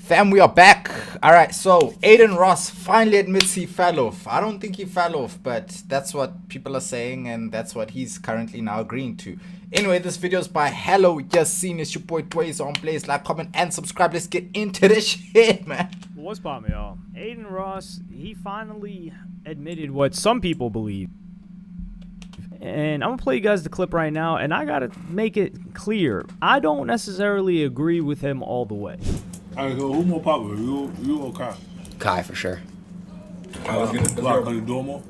Fam, we are back. Alright, so Adin Ross finally admits he fell off. I don't think he fell off, but that's what people are saying, and that's what he's currently now agreeing to. Anyway, this video is by Hello Yassine. It's your boy dwayzeonblaze. Like, comment, and subscribe. Let's get into this shit, man. What's poppin', y'all? Adin Ross, he finally admitted what some people believe. And I'm gonna play you guys the clip right now, and I gotta make it clear, I don't necessarily agree with him all the way. Alright, so who more popular, you or Kai? Kai for sure. Why, cause you do it more?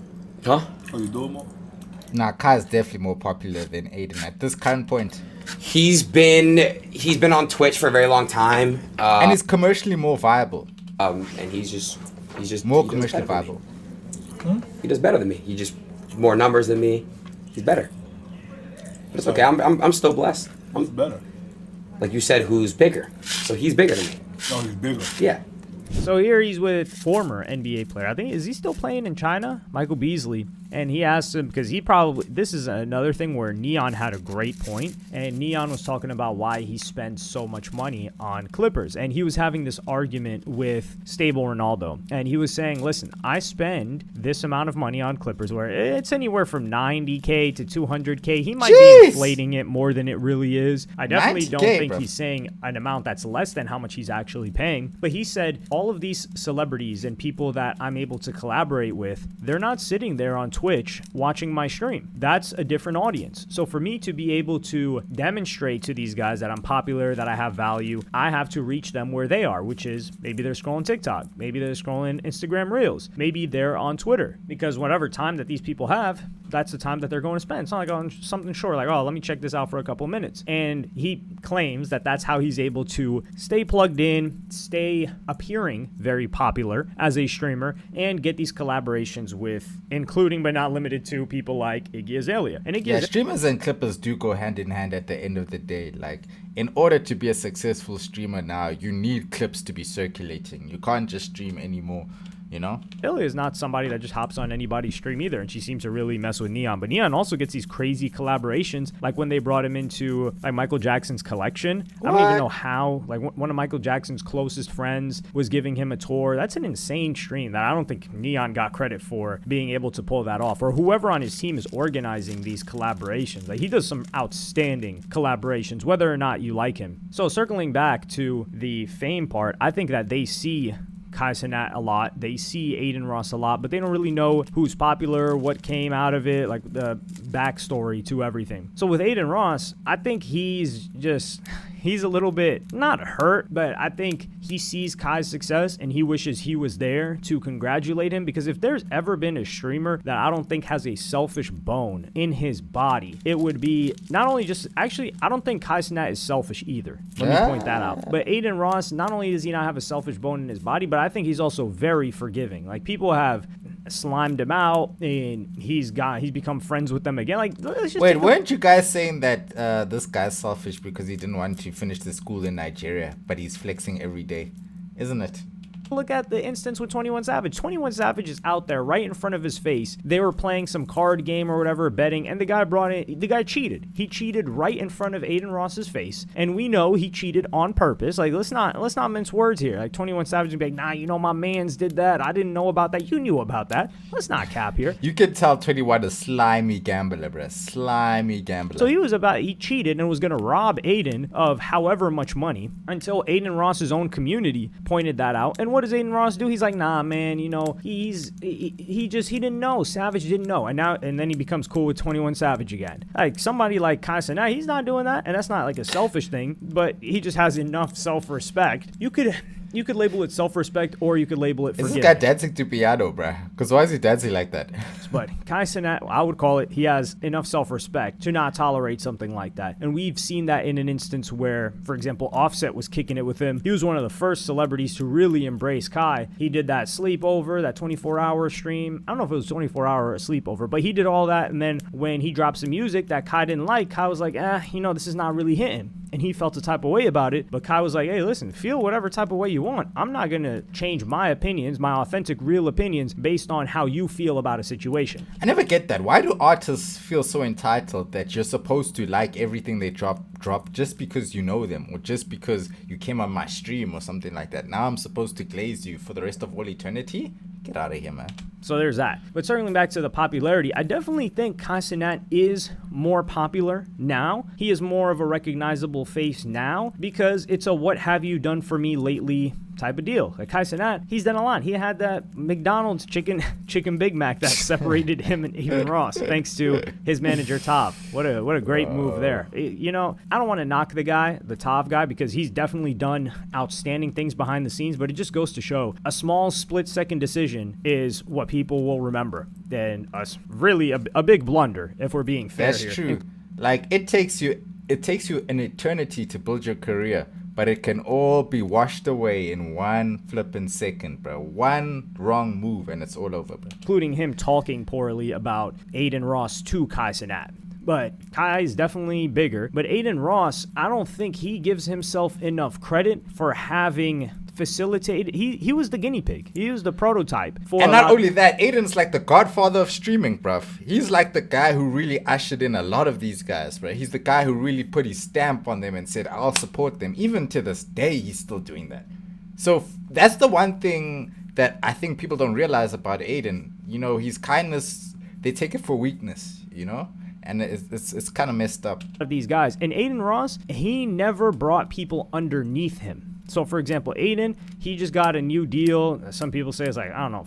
Huh? Cause you do it more? Nah, Kai's definitely more popular than Adin at this current point. He's been on Twitch for a very long time. And he's commercially more viable. And he's just more commercially viable. He does better than me. He just more numbers than me. He's better. But it's okay. I'm still blessed. Who's better? Like you said, who's bigger? So he's bigger than me. No, he's bigger. Yeah. So here he's with former NBA player. I think, is he still playing in China? Michael Beasley. And he asked him, because he probably, this is another thing where Neon had a great point, and Neon was talking about why he spends so much money on Clippers. And he was having this argument with Stable Ronaldo. And he was saying, listen, I spend this amount of money on Clippers, where it's anywhere from 90K to 200K. He might be inflating it more than it really is. I definitely don't think he's saying an amount that's less than how much he's actually paying. But he said, all of these celebrities and people that I'm able to collaborate with, they're not sitting there on Twitch watching my stream. That's a different audience. So for me to be able to demonstrate to these guys that I'm popular, that I have value, I have to reach them where they are, which is maybe they're scrolling TikTok, maybe they're scrolling Instagram Reels, maybe they're on Twitter, because whatever time that these people have, that's the time that they're going to spend. It's not like on something short, like, oh, let me check this out for a couple minutes. And he claims that that's how he's able to stay plugged in, stay appearing very popular as a streamer, and get these collaborations with, including but not limited to, people like Iggy Azalea. And Iggy Streamers and clippers do go hand in hand at the end of the day. Like, in order to be a successful streamer now, you need clips to be circulating. You can't just stream anymore, you know? Azalea is not somebody that just hops on anybody's stream either, and she seems to really mess with Neon. But Neon also gets these crazy collaborations, like when they brought him into like Michael Jackson's collection. I don't even know how. Like one of Michael Jackson's closest friends was giving him a tour. That's an insane stream that I don't think Neon got credit for being able to pull that off, or whoever on his team is organizing these collaborations. Like, he does some outstanding collaborations, whether or not you like him. So circling back to the fame part, I think that they see cenat a lot, they see Adin Ross a lot, but they don't really know who's popular, what came out of it, like the backstory to everything. So with Adin Ross, I think he's a little bit, not hurt, but I think he sees Kai's success and he wishes he was there to congratulate him, because if there's ever been a streamer that I don't think has a selfish bone in his body, it would be not only just, actually, I don't think cenat is selfish either. Let me point that out. But Adin Ross, not only does he not have a selfish bone in his body, but I think he's also very forgiving. Like, people have slimed him out and he's become friends with them again. Like, wait, weren't you guys saying that this guy's selfish because he didn't want to finish the school in Nigeria, but he's flexing every day, isn't it? Look at the instance with 21 Savage. 21 Savage is out there right in front of his face. They were playing some card game or whatever, betting, and the guy cheated. He cheated right in front of Adin Ross's face, and we know he cheated on purpose. Like, let's not mince words here. Like, 21 Savage would be like, nah, you know, my mans did that. I didn't know about that. You knew about that. Let's not cap here. You can tell 21 a slimy gambler, bruh. Slimy gambler. So he cheated and was going to rob Adin of however much money, until Adin Ross's own community pointed that out. And what does Adin Ross do? He's like, nah, man, you know, he didn't know. Savage didn't know. And then he becomes cool with 21 Savage again. Like, somebody like cenat, he's not doing that. And that's not like a selfish thing, but he just has enough self-respect. You could label it self-respect, or you could label it forgiving. Is this guy dancing to piano, bruh? Because why is he dancing like that? But cenat, I would call it, he has enough self-respect to not tolerate something like that. And we've seen that in an instance where, for example, Offset was kicking it with him. He was one of the first celebrities to really embrace Kai. He did that sleepover, that 24-hour stream. I don't know if it was 24-hour or a sleepover, but he did all that. And then when he dropped some music that Kai didn't like, Kai was like, you know, this is not really hitting. And he felt a type of way about it. But Kai was like, hey, listen, feel whatever type of way you want. I'm not going to change my opinions, my authentic, real opinions, based on how you feel about a situation. I never get that. Why do artists feel so entitled that you're supposed to like everything they drop drop just because you know them or just because you came on my stream or something like that. Now I'm supposed to glaze you for the rest of all eternity? Get out of here, man. So there's that. But circling back to the popularity, I definitely think cenat is more popular now. He is more of a recognizable face now because it's a what have you done for me lately type of deal. Like cenat, he's done a lot. He had that McDonald's chicken Big Mac that separated him and Adin Ross, thanks to his manager Tav. What a great move there. You know, I don't want to knock the Tav guy, because he's definitely done outstanding things behind the scenes, but it just goes to show a small split-second decision is what people will remember. And really a big blunder, if we're being fair. That's true. Like it takes you an eternity to build your career, but it can all be washed away in one flipping second, bro. One wrong move and it's all over, bro. Including him talking poorly about Adin Ross to cenat. But Kai is definitely bigger. But Adin Ross, I don't think he gives himself enough credit for having facilitated. He was the guinea pig. He was the prototype for. And not only that, Aiden's like the godfather of streaming, bruv. He's like the guy who really ushered in a lot of these guys, bro. He's the guy who really put his stamp on them and said, I'll support them. Even to this day, he's still doing that. So that's the one thing that I think people don't realize about Adin. You know, his kindness, they take it for weakness, you know? And it's kind of messed up. Of these guys. And Adin Ross, he never brought people underneath him. So, for example, Adin, he just got a new deal. Some people say it's like, I don't know,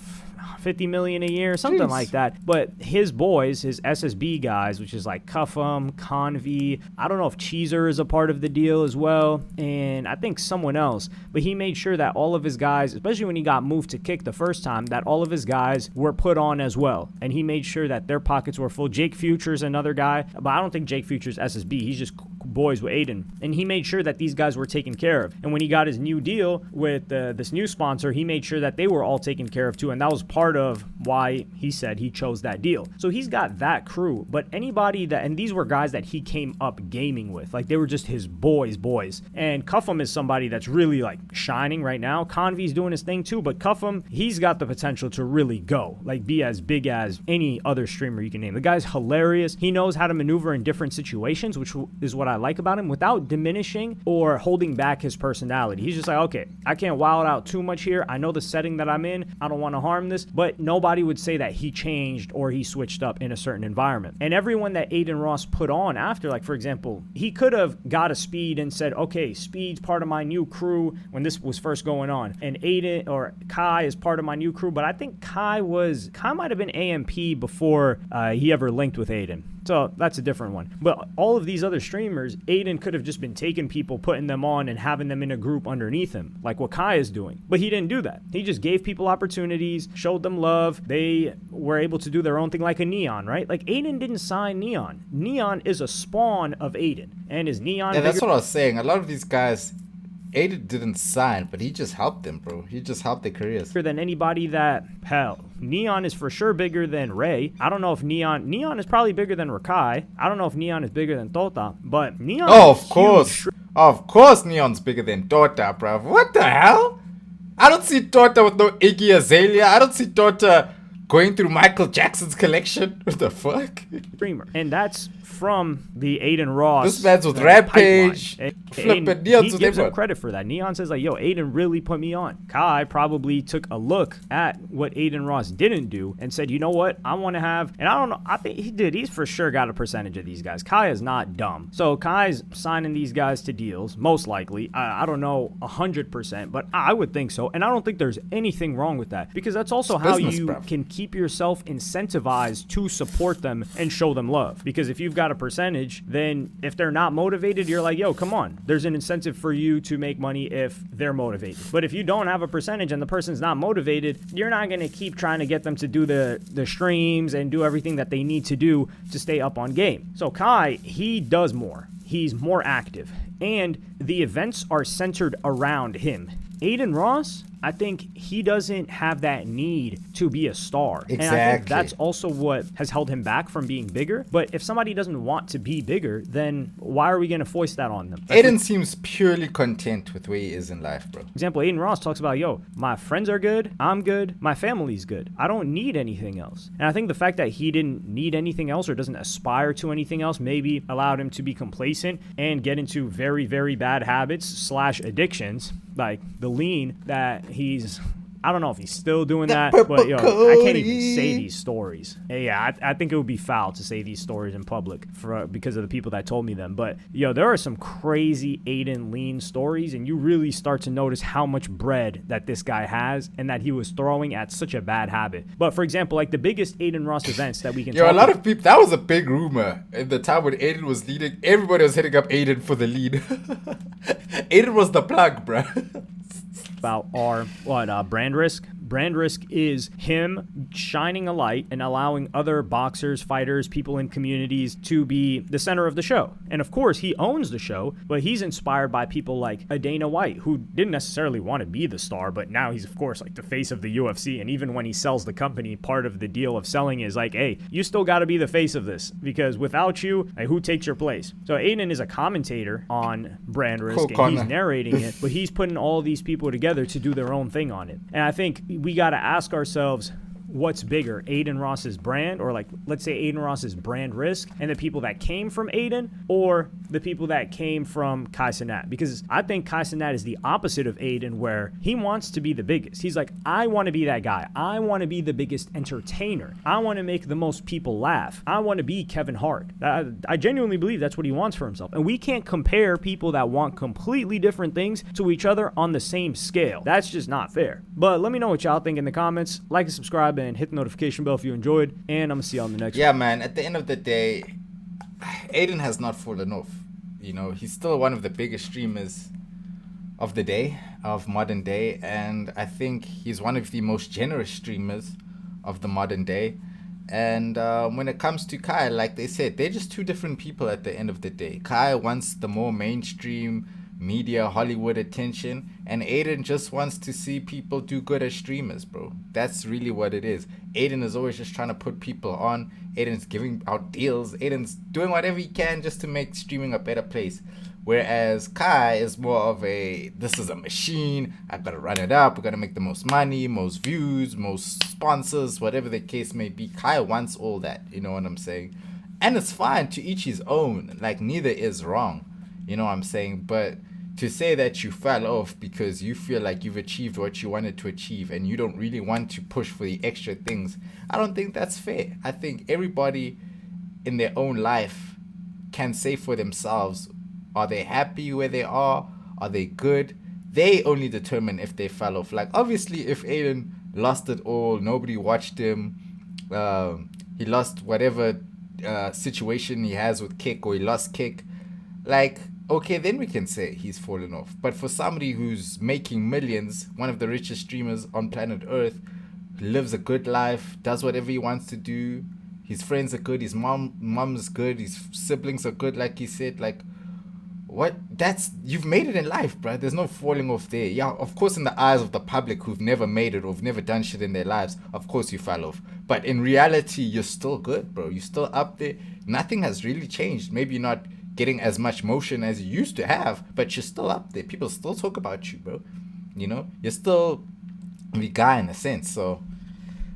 50 million a year, something like that. But his boys, his SSB guys, which is like Cuffem, Convy, I don't know if Cheezer is a part of the deal as well, and I think someone else. But he made sure that all of his guys, especially when he got moved to Kick the first time, that all of his guys were put on as well. And he made sure that their pockets were full. Jake Future's another guy, but I don't think Jake Future's SSB. He's just boys with Adin. And he made sure that these guys were taken care of. And when he got his new deal with this new sponsor, he made sure that they were all taken care of too. And that was part of why he said he chose that deal. So he's got that crew. But anybody that, and these were guys that he came up gaming with, like they were just his boys. And Cuffem is somebody that's really like shining right now. Convy's doing his thing too, but Cuffem, he's got the potential to really go, like be as big as any other streamer you can name. The guy's hilarious. He knows how to maneuver in different situations, which is what I like about him, without diminishing or holding back his personality. He's just like, okay, I can't wild out too much here. I know the setting that I'm in. I don't want to harm this, but nobody would say that he changed or he switched up in a certain environment. And everyone that Adin Ross put on after, like for example, he could have got a Speed and said, okay, Speed's part of my new crew when this was first going on, and Adin or Kai is part of my new crew. But I think Kai might have been AMP before he ever linked with Adin. So that's a different one. But all of these other streamers, Adin could have just been taking people, putting them on, and having them in a group underneath him, like what Kai is doing. But he didn't do that. He just gave people opportunities, showed them love. They were able to do their own thing, like a Neon, right? Like Adin didn't sign Neon. Neon is a spawn of Adin. And is Neon Yeah, that's what I was saying. A lot of these guys, Adin didn't sign, but he just helped them, bro. He just helped their careers. Bigger than anybody that, hell, Neon is for sure bigger than Ray. I don't know if Neon is probably bigger than Rakai. I don't know if Neon is bigger than Tota, but Neon of course. Of course Neon's bigger than Tota, bro. What the hell? I don't see Tota with no Iggy Azalea. I don't see Tota going through Michael Jackson's collection. What the fuck? Streamer. And that's from the Adin Ross. This man's with Rampage. Flippin' Neon's he gives him credit for that. Neon says like, yo, Adin really put me on. Kai probably took a look at what Adin Ross didn't do and said, you know what? I want to have, and I don't know, I think he did. He's for sure got a percentage of these guys. Kai is not dumb. So Kai's signing these guys to deals, most likely. I don't know 100%, but I would think so. And I don't think there's anything wrong with that, because that's also how you can keep yourself incentivized to support them and show them love. Because if you've got a percentage, then if they're not motivated, you're like, yo, come on. There's an incentive for you to make money if they're motivated. But if you don't have a percentage and the person's not motivated, you're not going to keep trying to get them to do the streams and do everything that they need to do to stay up on game. So Kai, he does more. He's more active. And the events are centered around him. Adin Ross, I think he doesn't have that need to be a star. Exactly. And I think that's also what has held him back from being bigger. But if somebody doesn't want to be bigger, then why are we going to foist that on them? Adin seems purely content with where he is in life, bro. For example, Adin Ross talks about, yo, my friends are good, I'm good, my family's good. I don't need anything else. And I think the fact that he didn't need anything else or doesn't aspire to anything else maybe allowed him to be complacent and get into very, very bad habits / addictions, like the lean that he's... I don't know if he's still doing that, but yo, I can't even say these stories. Yeah, I think it would be foul to say these stories in public because of the people that told me them. But yo, there are some crazy Adin lean stories, and you really start to notice how much bread that this guy has and that he was throwing at such a bad habit. But for example, like the biggest Adin Ross events that we can a lot of people, that was a big rumor. In the time when Adin was leading, everybody was hitting up Adin for the lead. Adin was the plug, bro. About our brandrisk. Brandrisk is him shining a light and allowing other boxers, fighters, people in communities to be the center of the show. And of course, he owns the show, but he's inspired by people like a Dana White, who didn't necessarily want to be the star, but now he's, of course, like the face of the UFC. And even when he sells the company, part of the deal of selling is like, hey, you still got to be the face of this, because without you, like, who takes your place? So Adin is a commentator on Brandrisk, and he's narrating it, but he's putting all these people together to do their own thing on it. And I think we got to ask ourselves, what's bigger, Adin Ross's brand, or like, let's say Adin Ross's brandrisk and the people that came from Adin, or the people that came from cenat? Because I think cenat is the opposite of Adin, where he wants to be the biggest. He's like, I want to be that guy. I want to be the biggest entertainer. I want to make the most people laugh. I want to be Kevin Hart. I genuinely believe that's what he wants for himself. And we can't compare people that want completely different things to each other on the same scale. That's just not fair. But let me know what y'all think in the comments. Like and subscribe and hit the notification bell if you enjoyed, and I'm gonna see you on the next one. Yeah, man, at the end of the day, Adin has not fallen off. You know, he's still one of the biggest streamers of the day, of modern day, and I think he's one of the most generous streamers of the modern day. And when it comes to Kai, like they said, they're just two different people at the end of the day. Kai wants the more mainstream media, Hollywood attention, and Adin just wants to see people do good as streamers, bro. That's really what it is. Adin is always just trying to put people on. Adin's giving out deals. Adin's doing whatever he can just to make streaming a better place. Whereas Kai is more of a, this is a machine, I've got to run it up, we're going to make the most money, most views, most sponsors, whatever the case may be. Kai wants all that, you know what I'm saying? And it's fine, to each his own. Like, neither is wrong, you know what I'm saying? But to say that you fell off because you feel like you've achieved what you wanted to achieve and you don't really want to push for the extra things, I don't think that's fair. I think everybody in their own life can say for themselves, are they happy where they are? Are they good? They only determine if they fell off. Like, obviously, if Adin lost it all, nobody watched him, he lost whatever situation he has with Kick, or he lost Kick, like, okay, then we can say he's fallen off. But for somebody who's making millions, one of the richest streamers on planet Earth, lives a good life, does whatever he wants to do, his friends are good, his mom's good, his siblings are good, like he said, like, what? That's, you've made it in life, bro. There's no falling off there. Yeah, of course, in the eyes of the public who've never made it or have never done shit in their lives, of course you fell off. But in reality, you're still good, bro. You're still up there. Nothing has really changed. Maybe you're not getting as much motion as you used to have, but you're still up there. People still talk about you, bro. You know, you're still the guy in a sense. So,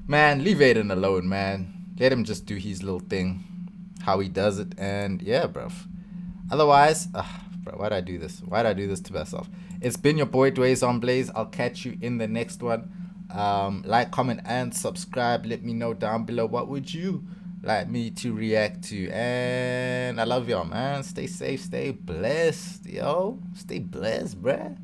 man, leave Adin alone, man. Let him just do his little thing, how he does it, and yeah, bro. Otherwise, bro, why'd I do this? Why'd I do this to myself? It's been your boy dwayzeonblaze. I'll catch you in the next one. Like, comment, and subscribe. Let me know down below, what would you like me to react to? And I love y'all, man. Stay safe, stay blessed, yo. Stay blessed, bruh.